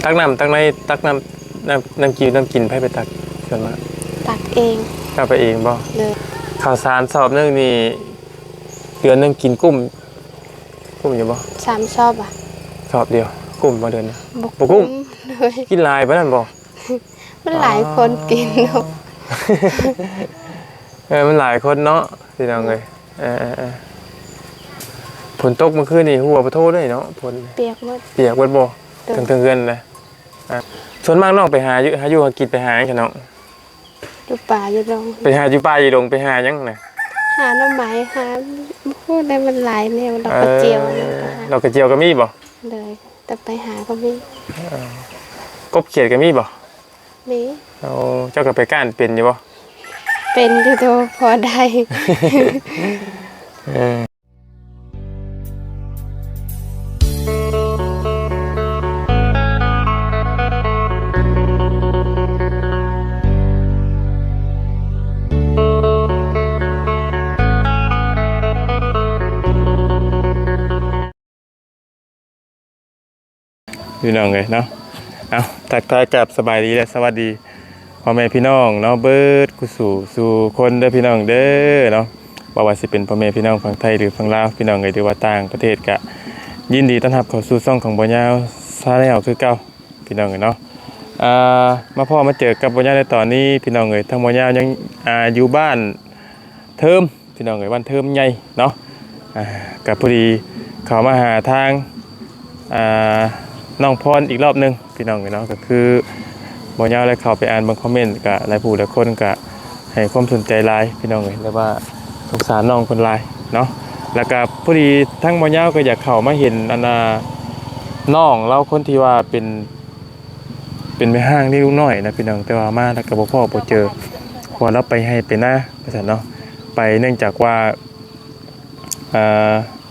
ตักน้ำตักในตักน้ำกินให้ไปตักส่วนมากตักเองก็ไปเองบ่เลยข้าวสารสอบนึงนี่เดือนนึงกินกุ้มอยู่บ่3ชอบอ่ะสอบเดียวกุ้มมาเดือนบ่กุ้มเลยกินลายปะนั่นบ่มันหลายคนกินเนาะมันหลายคนเนาะพี่น้องเอ้ยฝนตกเมื่อคืนนี่หัวปะโทด้วยเนาะฝนเปียกหมดบ่ทั้งเงินเลยส่วนมากน้องไปหาอยู่หากินไปหาจังน้องอยู่ป่าอยู่ดงไปหาอยู่ป่าอยู่ดงไปหายังน่ะหาหน่อไม้หาพูดได้มันหลายแนวดอกกระเจียวดอกกระเจียวก็มีบ่เลยแต่ไปหาก็มีกบเขียดก็มีบ่มีเอาเจ้าก็ไปก้านเป็นอยู่บ่เป็นอยู่ตัวพอได้พี่น้องเลยเนาะเอาทักทายกับสบายดีและสวัสดีพ่อแม่พี่น้องเนาะเบิดกุสู่คนเด้อพี่น้องเด้อเนาะบ่ว่าสิเป็นพ่อแม่พี่น้องฝั่งไทยหรือฝั่งลาวพี่น้องหรือว่าต่างประเทศก็ยินดีต้อนรับเข้าสู่ช่องของบ่ยาวซาแนลคือเก่าพี่น้องเนาะมาพ่อมาเจอกับบ่ยาวในตอนนี้พี่น้องทั้งบ่ยาวยังอยู่บ้านเทอมพี่น้องบ้านเทอมใหญ่เนาะก็พอดีเข้ามาหาทางน้องพรอีกรอบนึงพี่น้องเนาะก็คือบ่ยาวเลยเข้าไปอ่านบางคอมเมนต์กับหลายผู้หลายคนก็ให้ความสนใจหลายพี่น้องแล้วว่าสงสารน้องคนหลายเนาะแล้วก็พอดีทั้งบ่ยาวก็อยากเข้ามาเห็นน้องเราคนที่ว่าเป็นแม่ห้างที่ลูกน้อยนะพี่น้องแต่ว่ามาแล้วก็บ่พ้อบ่เจอพอเราไปให้ไปหน้าว่าซั่นเนาะไปเนื่องจากว่า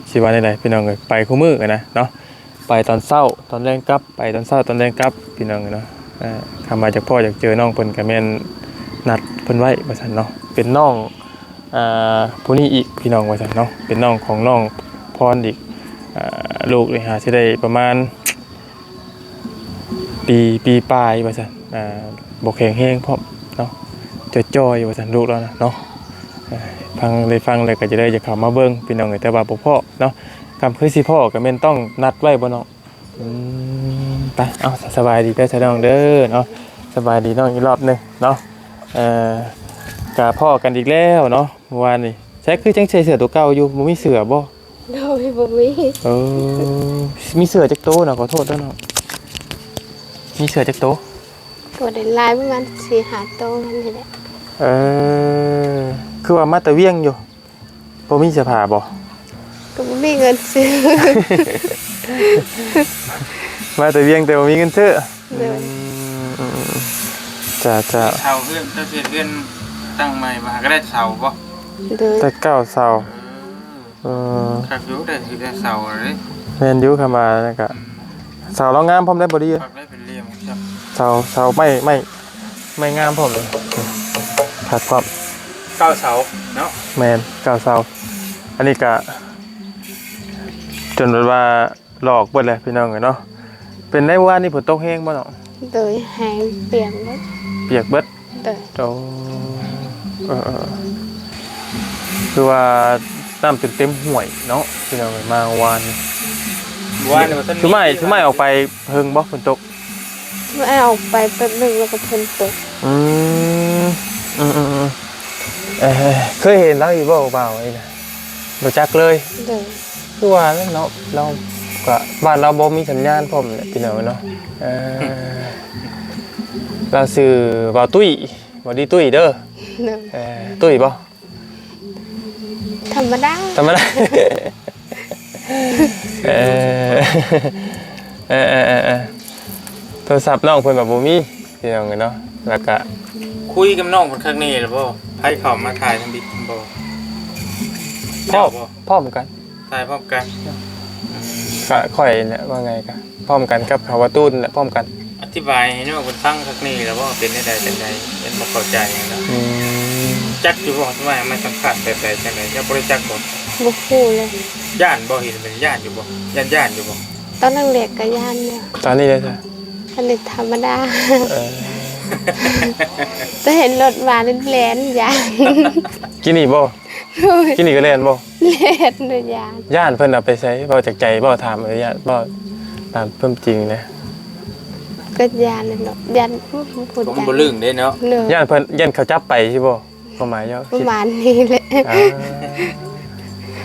สิว่าได้พี่น้องไปคู่มือกันนะเนาะไปตอนเช้าตอนแรงกลับไปตอนเช้าตอนแรงกลับพี่น้องเนาะคำมาจากพ่ออยากเจอน้องเพิ่นก็แม่นนัดเพิ่นไว้ว่าซั่นเนาะเป็นน้องผู้นี้อีกพี่น้องว่าซั่นเนาะเป็นน้องของน้องพรอีกลูกเลยหาสิได้ประมาณปีปลายว่าซั่นบ่แข็งแรงพร้อมเนาะจ้อยๆว่าซั่นลูกแล้วนะเนาะฟังเลยก็จะได้จะเข้ามาเบิ่งพี่น้องแต่ว่าบ่พอเนาะคำคือสิพ่อก็แม่นต้องนัดไว้บ่เนาะไปเอาสบายดีเด้อน้องเด้อเนาะสบายดีน้องอีกรอบนึงเนาะกะพ่อกันอีกแล้วเนาะเมื่อวานนี่ใช้คือจังใส่เสื้อตัวเก่าอยู่บ่มีเสื้อบ่โดยบ่มีมีเสื้อจักโตเนาะขอโทษเด้อเนาะมีเสื้อจักโตบ่ได้ลายประมาณ4-5โตนั่นนี่แหละคือว่ามาแต่เวียงอยู่บ่มีเสื้อผ้าบ่ก็บ่มีเงินซื้อมาแต่เวียงแต่บ่มีเงินซื้อจ้าเสาเพื่อนถ้าเพื่อนตั้งใหม่มาก็ได้เสาบ่แต่เก้าเสาครับอยู่ได้คือได้เสาเลยแม่นอยู่เข้ามานั่นก็เสาเรางามพร้อมได้บ่ดีได้เป็นเหลี่ยมครับเสาไม่งามพร้อมเลยขาดความ9เสาเนาะแม่น9เสาอันนี้ก็จนว่าหลอกเบิดเลยพี่น้องเนาะเป็นได้ว่านี่ฝนตกแห้งบ่เนาะโดยแห้งเปียกเบิดโตคือว่าน้ำเต็มห่วยเนาะพี่น้องมาวานชุไม้ออกไปเฮิงบ่ฝนตกไม่ออกไปแป๊บนึงแล้วก็ฝนตกเคยเห็นแล้วอีบ่เบาไอ้น่ะบ่จักเลยคือว่าเนาะเราก็บ้านเราบ่มีสัญญาณพร้อมเนี่ยพี่น้องเนาะเราซื้อบ่ตุ้ยบ่ดีตุ้ยเด้อตุ้ยบ่ธรรมดาโทรศัพท์น้องเพิ่นแบบบ่มีพี่น้องเนาะแล้วก็คุยกับน้องเพิ่นครั้งนี้แล้วบ่ให้เขามาถ่ายทำบิดบ่พร้อมกันถ่ายพร้อมกันก็ค่อยเนี่ยว่าไงกันพร้อมกันกับคำว่าตุ้นและพร้อมกันอธิบายให้น้องเพิ่นฟังครั้งนี้แล้วว่าเป็นได้จังได๋เป็นบ่เข้าใจเนาะจักอยู่บ่ทำไมมันสัมผัสแบบจังได๋จะบ่ได้จักบ่ฮู้เลยย่านบ่เห็นเป็นย่านอยู่บ่ย่านอยู่บ่ตอนนั้นเด็กก็ย่านอยู่ตอนนี้เลยจ้ะ อันนี้ธรรมดา เออ จะเห็นรถมาเล่นๆอย่าง กินนี่บ่กินนี่ก็เล่นบ่ เล่นเลยอย่าง ย่านเพิ่นเอาไปใช้บ่จากใจบ่ถามอนุญาตบ่ตามเพิ่มจริงนะ ก็ยานเลยเนาะยานพูด ผมบ่ลึงเด้เนาะ เนอะ ย่านเพิ่นย่านเขาจับไปใช่บ่ความหมายย่อ ประ คิด มาณนี้แหละ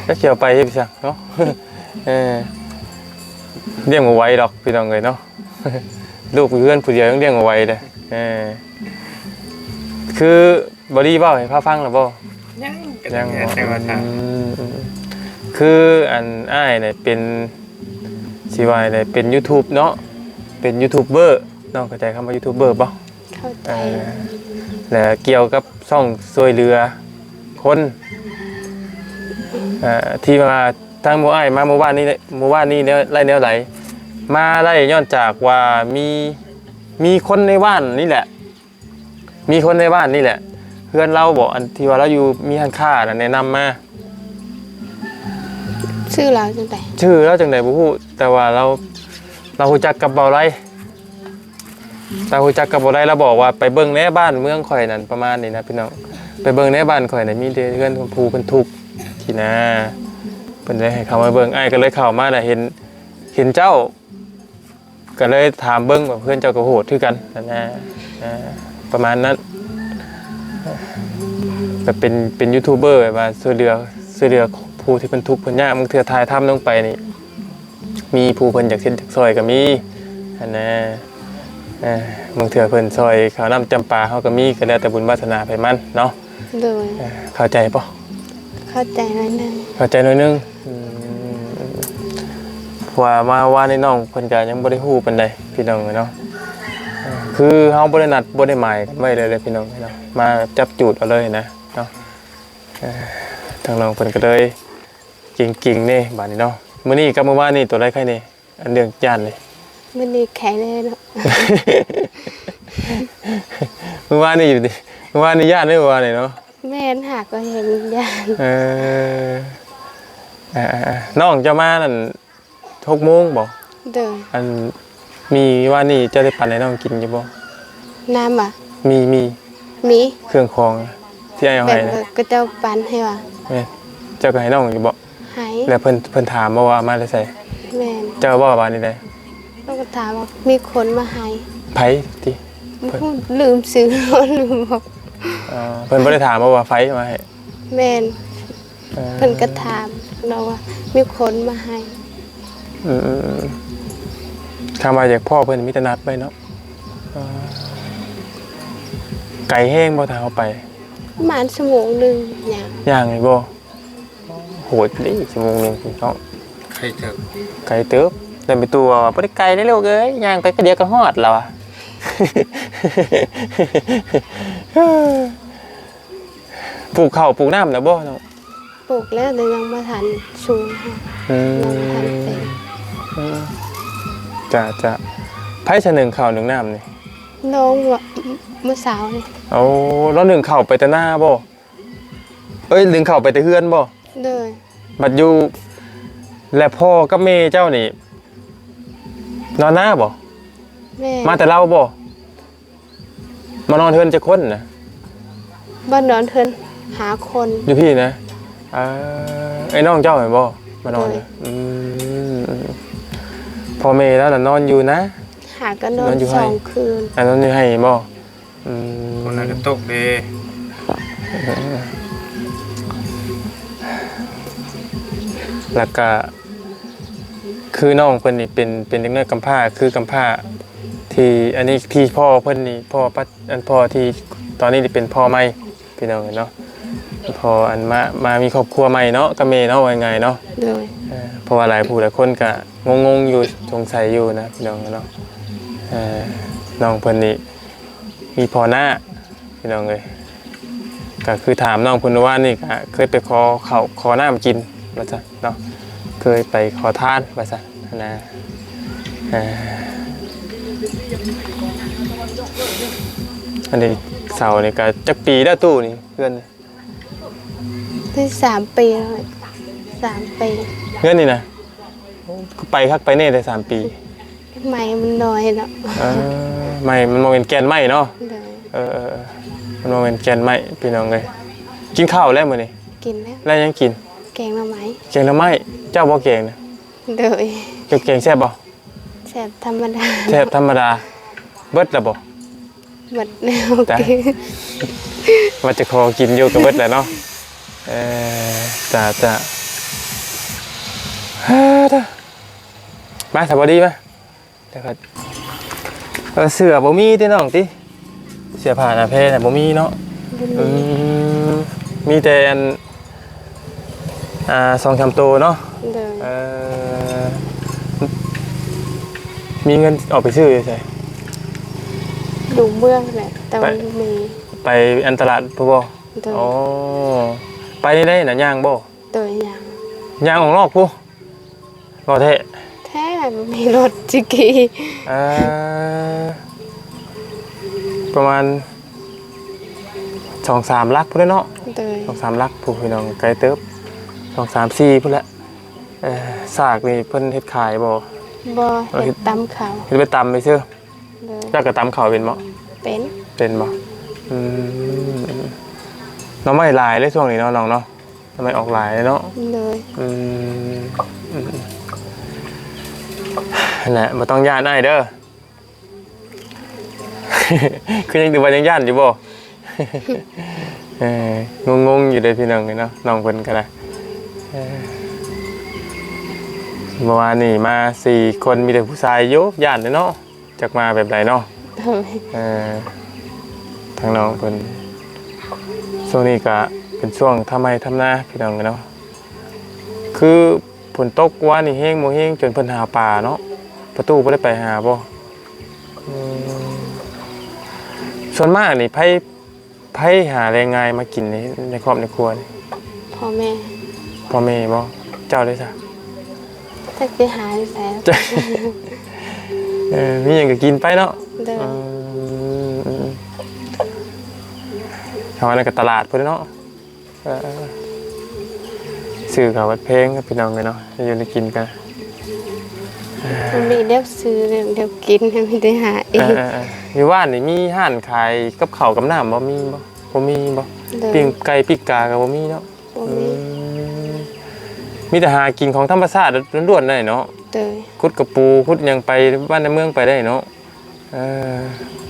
ก็เขียวไปให้พี่ซังเนาะ เออเลี้ยงเอาไว้ดอกพี่น้องเอ้ยเนาะ ลูกเพื่อนผู้เดียวยังเลี้ยงเอาไว้เด้อเออคือบ่ดีเว้าให้พาฟังแล้วบ่ ยัง บ่ แต่ว่าถาม คืออันอ้ายเนี่ยเป็นสิว่าได้เป็น YouTube เนาะเป็นยูทูบเบอร์น้องเข้าใจคำว่ายูทูบเบอร์ป่ะ เข้าใจ และเกี่ยวกับช่องช่วยเหลือคนที่มาทางหมู่อ้ายมาเมื่อวานนี้เนี่ยไล่แนวไหลมาไล่ย้อนจากว่ามีคนในบ้านนี่แหละ มีคนในบ้านนี่แหละเพื่อนเราบอกอันที่ว่าเราอยู่มีหันค่าน่ะแนะนำมา ชื่อเราจังได ชื่อเราจังไดบ่ฮู้แต่ว่าเรารู้จักกับเบาไรเรารู้จักกับเบาไรเราบอกว่าไปเบิ่งในบ้านเมืองข่อยนั่นประมาณนี้นะพี่น้องไปเบิ่งในบ้านข่อยน่ะมีแต่เพื่อนผู้เพิ่นทุกข์ที่นะเพิ่นได้ให้เข้ามาเบิ่งอ้ายก็เลยเข้ามาน่ะเห็นเจ้าก็เลยถามเบิ่งว่าเพื่อนเจ้าก็โหดคือกันนั่นนะประมาณนั้นแบบเป็นยูทูบเบอร์แบบว่าช่วยเหลือผู้ที่เพิ่นทุกข์เพิ่นยากมึงเทื่อทายทำลงไปนี่มีผู้เพิ่นอยากเฮ็ดซอยก็มีอันนะบางเทื่อเพิ่นซอยข้าวน้ำจำปาเฮาก็มีก็แล้วแต่บุญวาสนาไผมันเนาะ โดย เข้าใจป่ะ เข้าใจหน่อยหนึง เข้าใจหน่อยนึงว่าในน้องเพิ่นก็ยังบ่ได้ฮู้ปานใดพี่น้องเนาะคือเฮาบ่ได้นัดบ่ได้หมายกันไว้เลยพี่น้องเนาะมาจับจูดเอาเลยนะเนาะทางน้องเพิ่นก็เลยเก่งๆนี่บัดนี้เนาะมื้อนี้กับเมื่อวานนี่ตัวไรใครนี่อันเรื่องย่านนี่ มันนี่แข็งเลยเนาะ เมื่อวานนี่อยู่ดิเมื่อวานนี่ย่านได้เมื่อวานนี่เนาะ แม่นหาก็เห็นยาน น้องจะมานั่น6 โมงบ่ โดย อันมีว่านี่จะได้ปั่นให้น้องกินอยู่บ่ น้ำอ่ะ มี มี เครื่องคองที่ไอ้เอา แบ ให้ บ นะ ก็เจ้าปันให้ว่า แม่เจ้าก็ให้น้องอยู่บ่ หาย แล้วเพิ่นถามบ่ว่ามาได้ใส่ แม่น เจ้าบ่ว่านี่ได้ แล้วก็ถามว่ามีคนมาให้ ไผติ พูดลืมซื้อ ลืมบอก เพิ่นบ่ได้ถามว่าไผมาให้ แม่น เออ เพิ่นก็ถามเราว่ามีคนมาให้ อืมคำว่าจากพ่อเพิ่นมีแต่นัดไปเนาะไก่แห้งบ่ถ้าเอาไป ประมาณชั่วโมงหนึงอย่าง ย่างไงบ่โหดดิชั่วโมงนึงพี่น้อง ใครเถอะ ไก่เติบเดินไปตัวบ่ได้ไกลได้เร็วเอ้ยย่างไปก็เดียวก็ฮอดแล้วอ่ะ ปลูกข้าวปลูกน้ำแล้วบ่น้อง ปลูกแล้วแต่ยังไม่ทันสูงค่ะ อื ยังไม่ทันเป็น จะไผชะหนึ่งข้าวหนึ่งน้ำนี่ น้องว่าเมื่อเช้านี่ เอาแล้วหนึ่งข้าวไปแต่หน้าบ่เอ้ยหนึ่งข้าวไปแต่เฮือนบ่ เลย บัดอยู่และพ่อกับแม่เจ้านี่นอนหน้าบ่ แม่ มาแต่เราบ่มานอนเฮือนจะคนนะ บ้านนอนเพิ่นหาคน อยู่พี่นะไอ้น้องเจ้าเห็นบ่มานอน โดย นะพ่อแม่แล้วน่ะนอนอยู่นะ หาก็นอน นอนอยู่ให้ 2 คืน อันนั้นอยู่ให้บ่อืม คนนั้นก็ตกเด้ แล้วก็คือน้องเพิ่นนี่เป็นเด็กน้อยกำพร้าคือกำพร้าที่อันนี้ที่พ่อเพิ่นนี่พ่อปัจอันพ่อที่ตอนนี้เป็นพ่อใหม่พี่น้องเนาะพ่ออันมามีครอบครัวใหม่เนาะกับแม่เนาะว่าไงเนาะ เลย เพราะว่าหลายผู้หลายคนก็งงๆอยู่สงสัยอยู่นะพี่น้องเนาะน้องเพิ่นนี่มีพ่อหน้าพี่น้องเลยก็คือถามน้องเพิ่นว่านี่ก็เคยไปขอข้าวขอน้ำกินว่าซั่นเนาะเคยไปขอทานว่าซั่นนะอันนี้เสานี่ก็จักปีแล้วตู้นี่เพื่อน ได้3 ปีแล้ว3 ปี เพื่อนนี่นะไปคักไปเน่ได้3 ปี ไหมมันน้อยเนาะ ไม่มันบ่เป็นแกนไม้เนาะ เลย มันบ่เป็นแกนไม้พี่น้องเอ้ยกินข้าวแล้วมื้อนี้ กินแล้ว แล้วยังกิน แกงหน่อไม้ แกงหน่อไม้เจ้าบ่แกงนะ เลย เจ้าแกงแซ่บบ่ แซ่บธรรมดา แซ่บธรรมดาเบิดแล้วบ่ หมดแล้วกิน ว่าจะขอกินอยู่กับเบิดแหละเนาะจ้าฮ่าเด้อมาสวัสดีมาเดี๋ยวก็เสื้อบ่มีติน้องติเสื้อผ้าหน้าแพรน่ะบ่มีเนาะมีแต่อัน2-3ตัวเนาะ เลย มีเงินออกไปซื้อใช่ ดูเมืองแหละแต่ว่ามี ไปอันตลาดพ่อบ่ โดย อ๋อไปได้น่ะย่างบ่ โดยอย่าง ย่างออกนอกผู้บ่แท้ แท้บ่มีรถจิกี้ ประมาณ2-3 ลักพุ่นแหละเนาะ โดย 2-3 ลักผู้พี่น้องไกลเติบ2-3-4พุ่นแหละซากนี่เพิ่นเฮ็ดขายบ่ บ่เห็ดตำเขาว เฮ็ดไปตำไปซื่อ เลย เจ้าก็ตำข้าวเป็นบ่ เป็น เป็นบ่น้องไม่หลายเลยช่วงนี้เนาะน้องเนาะทำไมออกหลายเลยเนาะ เลย นั่นแหละบ่ต้องย่านได้เด้อ คือยังดูว่ายังย่านอยู่บ่ งงๆอยู่เด้อพี่น้องเนาะน้องเพิ่นก็ได้เมื่อวานนี่มา4 คนมีแต่ผู้ชายอยู่ย่านเนาะจักมาแบบใดเนาะ เลย ทางน้องเพิ่นช่วงนี้ก็เป็นช่วงทำไมทำนาพี่น้องเนาะคือฝนตกว่านี่แห้งบ่แห้งจนเพิ่นหาปลาเนาะประตูบ่ได้ไปหาบ่ส่วนมากนี่ไผหาแรงงานมากินในครอบในครัวนี่ พ่อแม่ พ่อแม่บ่เจ้าได้ซะ ถ้าไปหาแสน มีหยังก็กินไปเนาะ เลย เขาอันนั้นก็ตลาดพุ่นเนาะซื้อข้าววัดเพลงกับพี่น้องเลยเนาะอยู่ในกินกัน มันมีเดี๋ยวซื้อเดี๋ยวกินไม่ได้หาเอง มีว่านนี่มีห้านขายกับข้าวกับน้ำบ่มีบ่มีบ่ เลย ปิ้งไก่ปิ้งกาก็บ่มีเนาะ บ่มี มีแต่หากินของธรรมชาติล้วนๆได้เนาะ เลย ขุดกระปูขุดหยังไปบ้านในเมืองไปได้เนาะ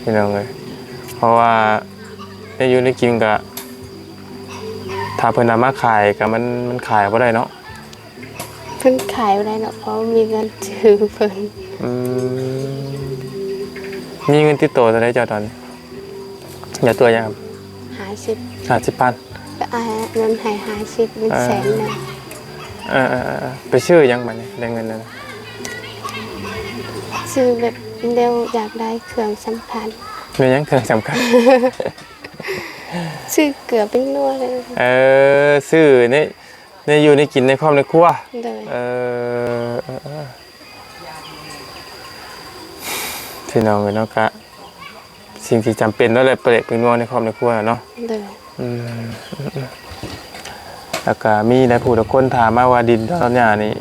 พี่น้องเอ้ยเพราะว่าได้อยู่ในกินก็ถ้าเพิ่นนำมาขายก็มันขายบ่ได้เนาะ เพิ่นขายอะไรเนาะเพราะมีเงินซื้อเพิ่น มีเงินติดตัวเท่าไหร่เจ้าตอนนี้อย่าตัวยังครับ 50 50,000 ก็เงินให้50เป็นแสนนึง ไปชื่อยังบัดนี้ได้เงินนั้น ซื้อแบบเดียวอยากได้เครื่องสำคัญ มียังเครื่องสำคัญ ซื้อเกลือเป็นนัวเลย ซื้อในอยู่ในกินในครอบในครัว เลย พี่น้องเนาะกะสิ่งที่จำเป็นแล้วแหละเปรกเป็นนัวในครอบในครัวเนาะ เลย แล้วก็มีหลายผู้หลายคนถามมาว่าดินตอนหญ้านี่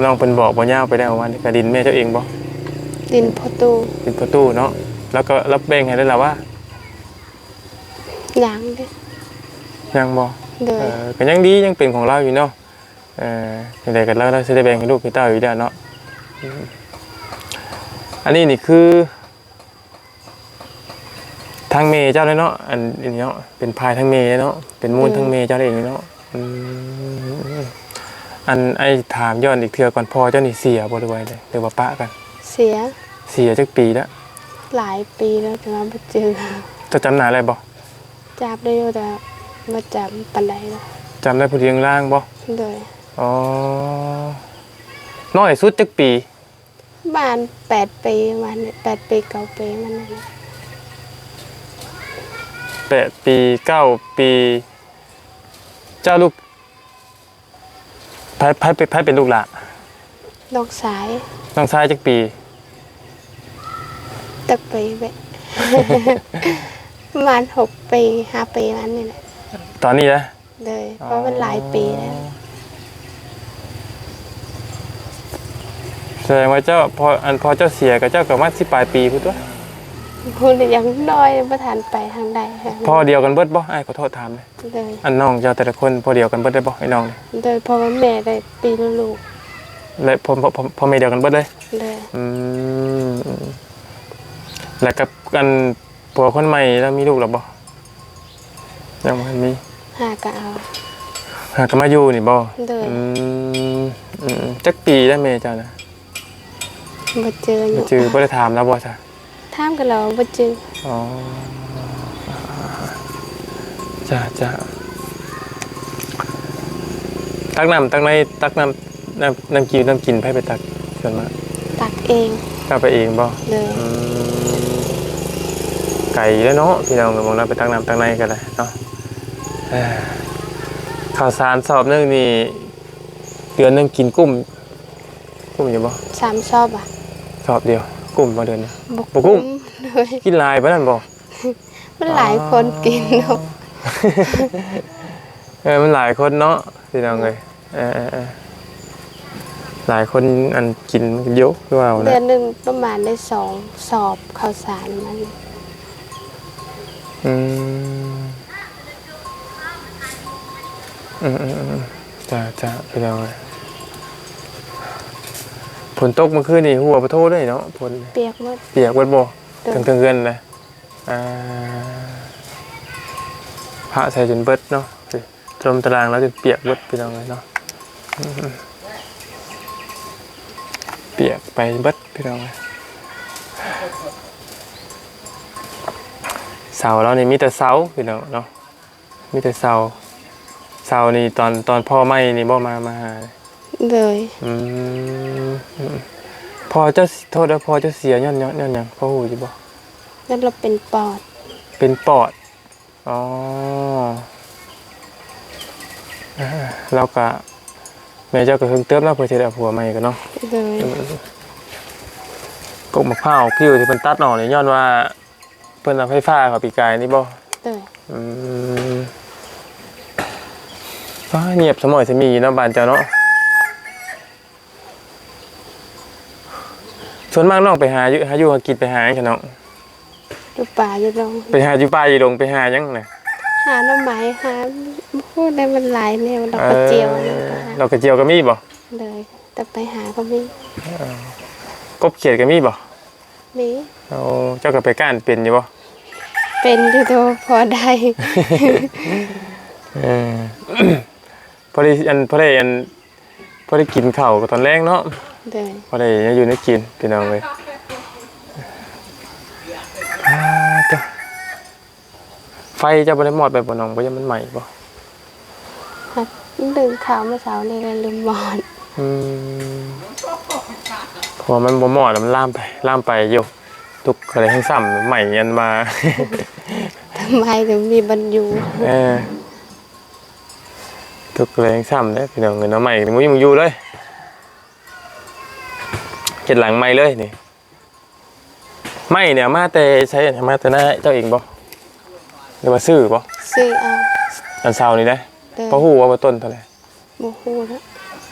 น้องเพิ่นบอกบ่ยาวไปได้ว่านี่ก็ดินแม่เจ้าเองบ่ ดินพอตู ดินประตูเนาะแล้วก็รับแบ่งให้ได้ล่ะว่า ยางเด้ ยังบ่ เลย ก็ยังดียังเป็นของเราอยู่เนาะจังได๋ก็เราสิได้แบ่งให้ลูกให้เต้าอยู่แล้วเนาะอันนี้นี่คือทางเมย์เจ้าเลยเนาะอันนี้เนาะเป็นพายทางเมย์เนาะเป็นมูลทางเมย์เจ้าเองเนาะอันไอ้ถามย้อนอีกเทื่อก่อนพอเจ้านี่เสียบ่ได้ไว้เลยหรือว่าปะกัน เสีย จักปีแล้ว หลายปีแล้วแต่ว่าบ่เจอ จะจำหน้าได้บ่ จับได้อยู่แต่บ่จำปานใดแล้ว จำได้ผู้เลี้ยงล่างบ่ เลย อ๋อน้อยสุดจักปี บ้าน8 ปีวันนี้8 ปี9 ปีมันนั่น 8 ปี9 ปีเจ้าลูกไผเป็นลูกหล่ะ ดอกสาย น้องชายจักปี ตักปีไป ประมาณ6 ปี5 ปีมันนี่แหละ ตอนนี้นะ เลยเพราะมันหลายปีแล้ว แส ดงว่าเจ้าพอเจ้าเสียกับเจ้าก็มา10ปลายปีพุ่นตัว พูดอย่างน้อยบ่ทันไปทางใดค่ะ พอเดียวกันเบิดบ่อ้ายขอโทษถามเลย เลย อันน้องเจ้าแต่ละคนพอเดียวกันเบิดได้บ่ไอ้น้องนี่ โดยเพราะว่าแม่ได้ปีละลูก และพอแม่เดียวกันเบิดเลย เลย แล้วกับกันผัวคนใหม่แล้วมีลูกหรือบ่ยังบ่ทันมี หากะเอา หากนมาอยู่นี่บ่ เลย จักปีได้แม่เจ้านะ บ่เจออยู่ จือบ่ได้ถามแล้วบ่จ้ะ ถามกันเราบ่เจอ อ๋อจ้าตักน้ำตักในตักน้ำกินไผไปตักส่วนมาก ตักเอง ตักไปเองบ่ เลย ไก่แล้วเนาะพี่น้องก็มองเราไปตักน้ำตักในกันเลยเนาะข้าวสารสอบนึงนี่เดือนนึงกินกุ้มอยู่บ่ 3ชอบอ่ะ สอบเดียวกุ้มมาเดือนนึง บ่ บ่กุ้ม เลย กินลายปะนั่นบ่ มันหลายคนกินเนาะ มันหลายคนเนาะพี่น้องเอ้ยหลายคนอันกินเยอะคือว่า เดือ นะ นหนึงประมาณได้2สอบข้าวสารมัน จ้าพี่น้องเอ้ยฝนตกเมื่อคืนนี่หัวปะโทด้วยเนาะฝน เปียกหมด เปียกเบิดบ่ทั้งเงินเลยพระใส่จนเบิดเนาะตรมตารางแล้วจนเปียกเบิดพี่น้องเลยเนาะเปียกไปเบิดพี่น้องเลยเสาแล้วนี่มีแต่เสาพี่น้องเนาะมีแต่เสานี่ตอนพ่อไม่นี่บ่มาหา เลย พอเจ้าโทษแล้วพอเจ้าเสียย้อนหยังพ่อหูอยู่บ่ แล้วเราเป็นปอด เป็นปอดอ๋อเราก็แม่เจ้าก็เพิ่งเติมแล้วเพื่อจะได้ผัวใหม่กันเนาะ เลย กกมะพร้าวผิวที่เพิ่นตัดออกนี่ย้อนว่าเพิ่นเอาไฟฟ้าเข้าปีกายนี่บ่ เลย ฟ้าเงียบสมอยสมีเนาะบ้านเจ้าเนาะส่วนมากน้องไปหาอยู่หากินไปหาหยังกันเนาะ อยู่ป่าอยู่ลง ไปหาอยู่ป่าอยู่ดงไปหาหยังน่ะ หาหน่อไม้หาพูดได้มันหลายแนวดอกกระเจียวนั่นก็หา ดอกกระเจียวก็มีบ่ เลยแต่ไปหาก็มี กบเขียดก็มีบ่ มี เอาเจ้าก็ไปก้านเป็นอยู่บ่ เป็นอยู่ตัวพอได้ พอได้กินข้าวก็ตอนแรกเนาะ เลย พอได้อยู่ในกินพี่น้องเลยจ้ะไฟเจะบ่ได้หมอดไปบ่น้องบ่ยังมันใหม่บ่ ครับดึงข่าวเมื่อเช้านี่เลยลืมหมอน เพอมันบ่หมอดแล้วมันล่ามไปอยู่ทุกอะไรทั้งซ้ำใหม่ยันมา ทำไมถึงมีบรรยู ทุกอะไรทั้งซ้ำเนี่ยพี่น้องเงินเอาใหม่ถึงมึงอยู่เลยเก็ดหลังใหม่เลยนี่ไม่เนี่ยมาแต่ใช้มาแต่หน้าเจ้าเองบ่หรือว่าซื้อบ่ ซื้อเอา อันเช้านี่ได้ เลย เพราะฮู้ว่าต้นเท่าไหร่ โมฮูแล้ว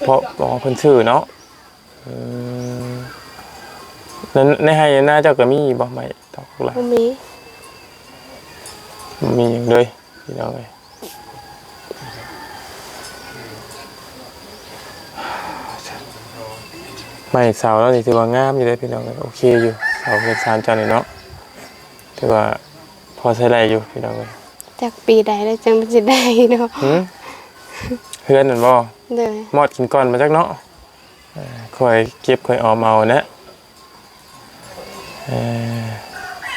เพราะเพิ่นซื้อเนาะนั้นในให้หน้าเจ้าก็มีบ่ไม่ตอกหลัง บ่มี มีอย่างเลยพี่น้องเลยไม่เสาแล้วนี่ถือว่างามอยู่เลยพี่น้องเลยโอเคอยู่เสาเป็น3จันเลยเนาะถือว่าพอใช้ได้อยู่พี่น้องเลย จากปีใดแล้วจังมันจะได้เนาะ เพื่อนนั่นบ่ เลย มอดกินก่อนมาจากเนาะคอยเก็บคอยออมเอานะ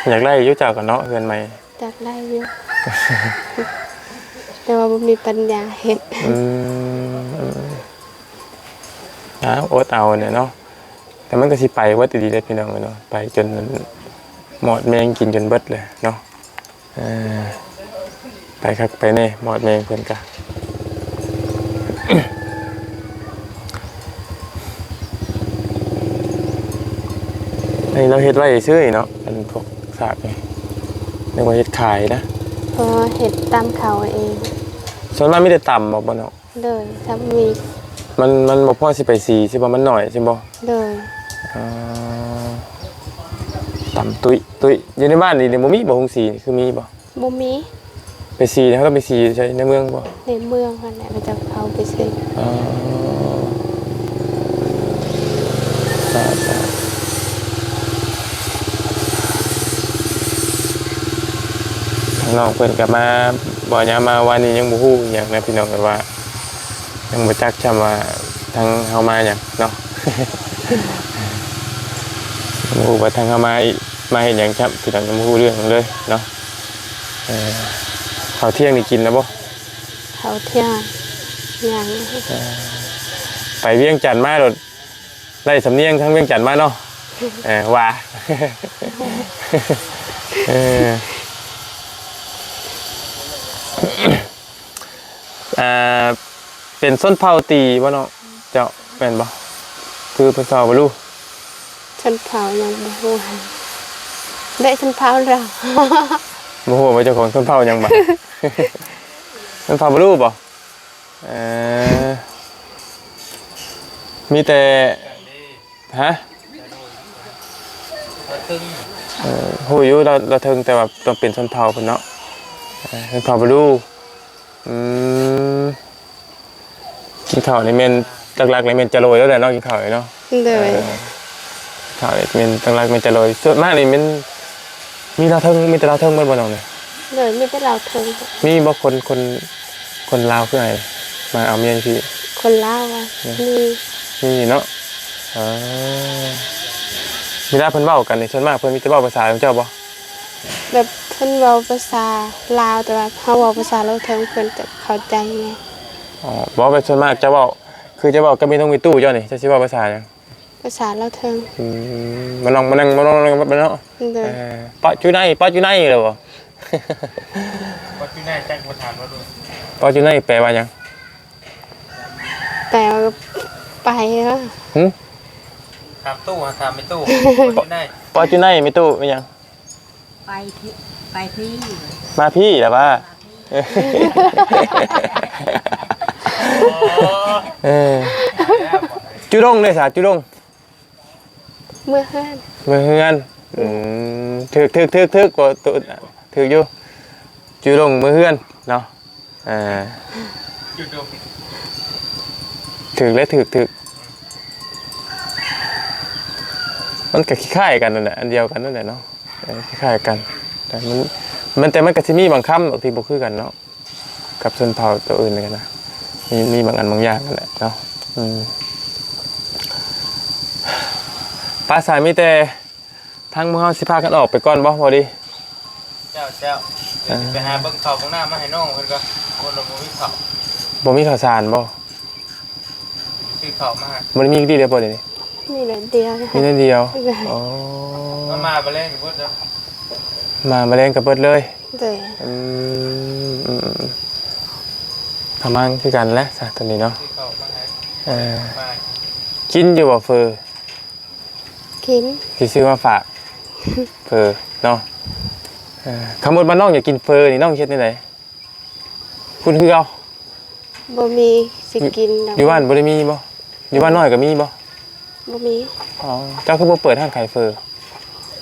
อยากไล่ยุ่เจ้ากันเนาะเพื่อนใหม่ จากได้อยู่ แต่ว่าบ่มีปัญญาเฮ็ด อดเอาเนี่ยเนาะแต่มันก็สิไปวัดดีๆเลยพี่น้องเลยเนาะไปจนหมอดแมงกินจนเบิดเลยเนาะไปครับไปแน่หมอดแมงเพื่อนกัน อันนี้เราเฮ็ดไว้ซื้อเนาะเป็นพวกสากนี่เรียกว่าเฮ็ดขายนะ พอเฮ็ดตามเขาเอง ส่วนมากมีแต่ต่ำบ่เนาะ เลยถ้ามี มันบ่พอสิไปสีใช่บ่มันหน่อยใช่บ่ เลย เอ่อตำตุ้ยอยู่ในบ้านนี่เดี๋ยวบ่มีบ่หุงสีคือมีบ่ บ่มี ไปสีเขาก็ไปสีใช่ในเมืองบ่ ในเมืองนั่นแหละเราจะเอาไปซื้อ อ๋อจ้าทางน้องเพิ่นก็มาบ่ยามมาวันนี้ยังบ่ฮู้หยังนะพี่น้องกันว่ายังบ่จักจำว่าทางเฮามาหยังเนาะ บ่ฮู้ว่าทางเฮามาอีมาเฮ็ดหยังครับพี่น้องยังบ่ฮู้เรื่องเลยเนาะข้าวเที่ยงนี่กินแล้วบ่ เขาเที่ยงยัง ไปเวียงจันทน์มาโดดได้สำเนียงทั้งเวียงจันทน์มาเนาะว่า เป็นส้นเผาตีบ่เนาะเจ้าเป็นบ่คือเป็นสาวบ่รู้ ฉันเผายังบ่ฮู้ได้ฉันเผาแล้ว บ่ฮู้ว่าเจ้าของส้นเผาหยังบ่ ส้นเผาบ่รู้บ่มีแต่ฮะฮู้อยู่เราถึงแต่ว่าต้องเป็นส้นเผาเพิ่นเนาะส้นเผาบ่รู้กินข้าวนี่แม่นหลักๆนี่แม่นจะโรยแล้วแหละเนาะกินข้าวนี่เนาะ เลย ข้าวนี่แม่นหลักๆแม่นจะโรยส่วนมากนี่แม่นมีเราเทิงมีแต่เราเทิงเบิดบ่น้องเนี่ย เลยมีแต่เราเทิง มีบ่คนลาวคือไงมาเอาเมียพี่ คนลาวอ่ะมี นี่เนาะมีลาเพิ่นเว้ากันนี่ส่วนมากเพิ่นมีแต่เว้าภาษาของเจ้าบ่ แบบเพิ่นเว้าภาษาลาวแต่ว่าเฮาเว้าภาษาเราเทิงเพิ่นจะเข้าใจไง อ๋อบ่เป็นส่วนมากจะเว้าคือจะเว้าก็มีต้องมีตู้เจ้านี่จะสิเว้าภาษาหยัง ภาษาเราเทิง มานั่งมาเนาะ เลย ปะอยู่ไหนเหรอบ่ ว่าที่ไหนแจ้งมาถามว่าดู ปะอยู่ไหนแปลว่าหยัง แต่ว่าไปเนาะ หึ ถามตู้ถามไม่ตู้ว่าที่ไหน ปะอยู่ไหนมีตู้เป็นหยัง ไปที่ มาพี่เหรอว่าจุดงเลยสาจุดง เมื่อห้าน เมือเฮือนถึกบ่ตัวถึกอยู่จุดงเมือเฮือนเนาะจุดดู ถึกและถึกมันก็คล้ายๆกันนั่นแหละอันเดียวกันนั่นแหละเนาะคล้ายๆกันแต่มันก็สิมีบางคำบางทีบ่คือกันเนาะกับชนเผ่าตัวอื่นกันนะมีบางอันบางอย่างนั่นแหละเนาะภาษามีแต่ทางหมู่เฮาสิพากันออกไปก่อนบ่พอดี เจ้าไปหาเบิ่งข้าวเบิ่งน้ำมาให้น้องเพิ่นก็คนเราบ่มีข้าว บ่มีข่าวสารบ่ ซื้อข้าวมา มันมีที่เดียวบ่เดี๋ยวนี้ มีแต่เดียว มีนั่นเดียวอ๋อ มาบ่เล่นกับเพิ่นเด้อ มาเล่นกับเบิดเลย เลย ทำมั่งคือกันแหละซะตอนนี้เนาะ ซื้อข้าวมาให้มา กินอยู่บ่เฟอ กิน สิซื้อมาฝากเฟอเนาะคำหมดบ้านน้องอยากกินเฟอนี่น้องเฮ็ดจังไดคุณคือเอา บ่มีสิกินดอก อยู่บ้านบ่ได้มีบ่อยู่บ้านน้อยก็มีบ่ บ่มี อ๋อเจ้าคือบ่เปิดร้านขายเฟอ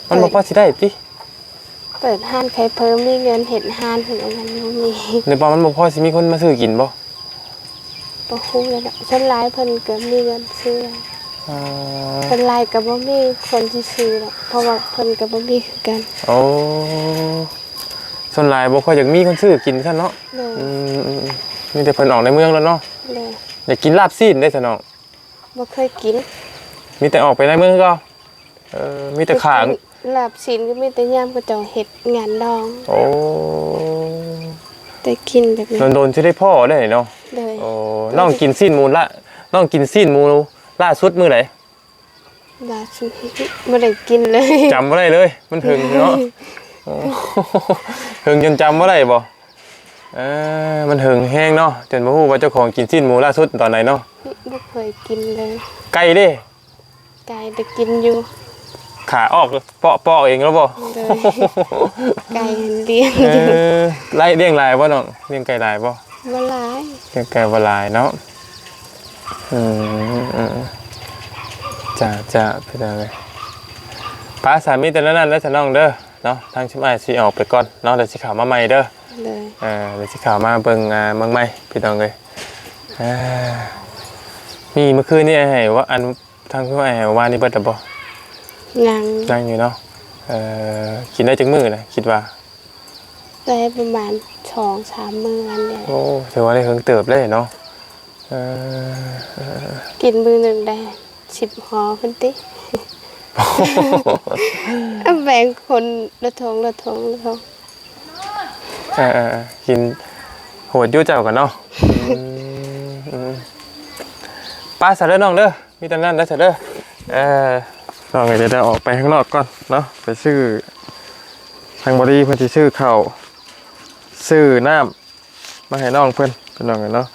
มันบ่พอสิได้ติ เปิดห้านใครเพิ่มมีเงินเห็ดห้านเห็นอะไรบ่มี ในบ่มันบ่พอสิมีคนมาซื้อกินบ่ บ่ฮู้เลยดอกชนหลายเพิ่นก็มีเงินซื้อแล้ว อ๋อ เพิ่นหลายก็บ่มีคนที่ซื้อดอกเพราะว่าเพิ่นก็บ่มีคือกัน โอ้ส่วนหลายบ่ค่อยอยากมีคนซื้อกินซั่นเนาะ เลย มีแต่เพิ่นออกในเมืองแล้วเนาะ เลย อยากกินลาบซีนได้ซั่นเนาะ บ่เคยกิน มีแต่ออกไปในเมืองก็มีแต่ขาง ลาบศีลก็มีแต่ยามก็เจ้าเฮ็ดงานดอง โอ้ แต่กินแบบนี้ โดนๆสิได้พ่อได้เนาะ เลย โอ้น้องกินซีนหมูละน้องกินซีนหมูล่าสุดมื้อไหน ลาบศีลบ่ได้กินเลย จำบ่ได้เลย มันถึงเนาะโอ้ถึงจนจำบ่ได้บ่มันถึงแห้งเนาะจนบ่ฮู้ว่าเจ้าของกินซีนหมูล่าสุดตอนไหนเนาะ บ่เคยกินเลย ไก่เด้ ไก่ได้กินอยู่ ขาออกเปาะเองแล้วบ่ เลยไก่เลี้ยงอยู่ ไล่เลี้ยงลายบ่น้องเลี้ยงไก่ลายบ่ บ่หลาย เลี้ยงไก่บ่ลายเนาะจะ จ้าพี่น้องเลยป้าสามีแต่นั้นแล้วจะน้องเด้อเนาะทางชิมไอซีออกไปก่อนเนาะเดี๋ยวสิข่าวมาใหม่เด้อ เลย เดี๋ยวสิข่าวมาเบิ่งเมืองใหม่พี่น้องเลยมีเมื่อคืนนี่ให้ว่าอันทางชิมไอให้ว่านี่เบิดบ่ ยัง อยู่เนาะกินได้จังมื้อนะคิดว่า ได้ประมาณ2-3 มื้อวันเดียว โอ้ถือว่าได้เฮิงเติบเลยเนาะกินมื้อหนึงได้10ห่อพุ่นติ แบ่งคนละทงกินโหดอยู่เจ้ากันเนาะป้าสาเด้อน้องเด้อมีแต่นั้นแล้วสาเด้อน้องก็จะได้ออกไปข้างนอกก่อนเนาะไปซื้อทางบริเพิ่นสิซื้อข้าวซื้อน้ำมาให้น้องเพิ่นน้องกันเนาะ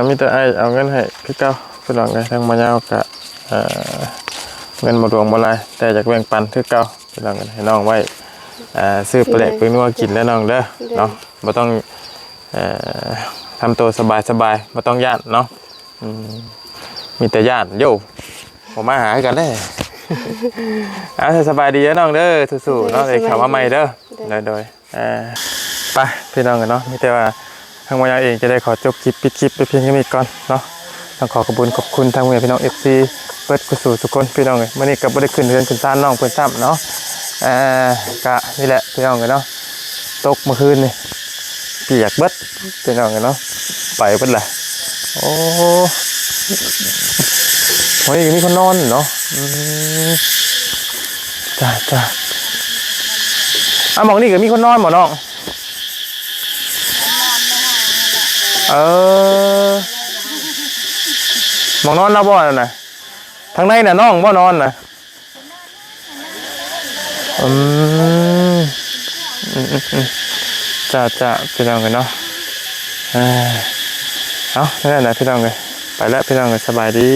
มีแต่ไอเอาเงินให้คือเก่าเพิ่นน้องไงทางมายาวก็เงินบ่รวมบ่หลายแต่อยากแบ่งปันคือเก่าเพิ่นน้องกันให้น้องไว้ซื้อปลาแดกไปนัวกินแล้วน้องเด้อเนาะบ่ต้องทำตัวสบายบ่ต้องย่านเนาะมีแต่ย่านโย่ผมมาหากันได้สบายดีนะน้องเด้อสู้ๆเนาะเลยข่าวมาใหม่เด้อโดยไปพี่น้องกันเนาะมีแต่ว่าทางมายาเองจะได้ขอจบคลิปปิดคลิปไปเพียงแค่นี้ก่อนเนาะต้องขอขอบคุณทางพี่น้อง FC เปิดกุศลทุกคนพี่น้องเลยมื้อนี้ก็บ่ได้ขึ้นเรือนขึ้นซ่านน้องเพิ่นซ้ำเนาะก็นี่แหละพี่น้องกันเนาะตกเมื่อคืนนี่เปียกเบิดพี่น้องกันเนาะไปเบิดแหละโอ้โหมีคนนอนเนาะจ้าหมองนี่ก็มีคนนอนหมอน้องหมองนอนเราบ่น่ะทางในน่ะน้องบ่นอนน่ะจ้าพี่น้องกันเนาะเอานั่นแหละพี่น้องเลยไปแล้วพี่น้องเลยสบายดี